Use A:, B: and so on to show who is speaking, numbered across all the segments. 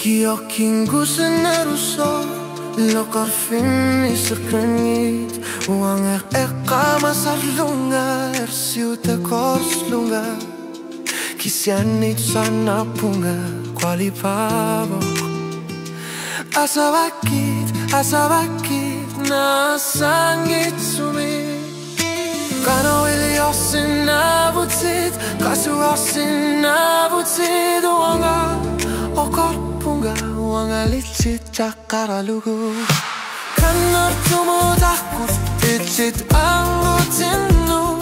A: Kiyoking gusto na ruso Lokarfin isakranit Uang eka masarlunga Ersiuta korslunga Kisianit sana punga Kuali pabok Asabakit na sangit sumi Kano iliosin na butit Kasuosin na butit Uanga okor punga Uanga litsit jakaralugu Kanar tumudakut Itsit angutin nut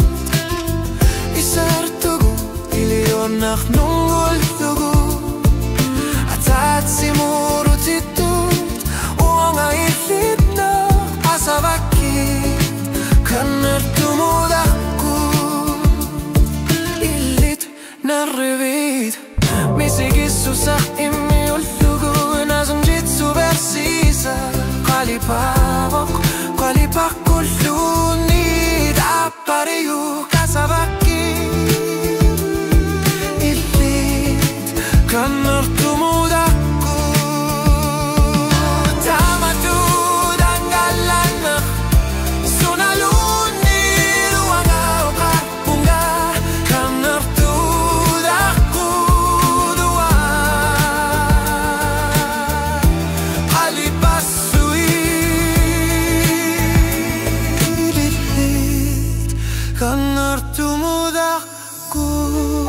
A: Isartugu Ilionak nungul tugu Atat simurutitut Uanga ilit na Asabakit Kanar tumudakut Ilit na revit Misigisu sa imiulugu Nazon jitsu versisa Kalipawak Kalipakulunin Apariyu kasabakit Ilit Kanar tumudakut Tamatud ang galanak Sunalunir Uanga ukapunga Kanar tudakut Kanar tumudakut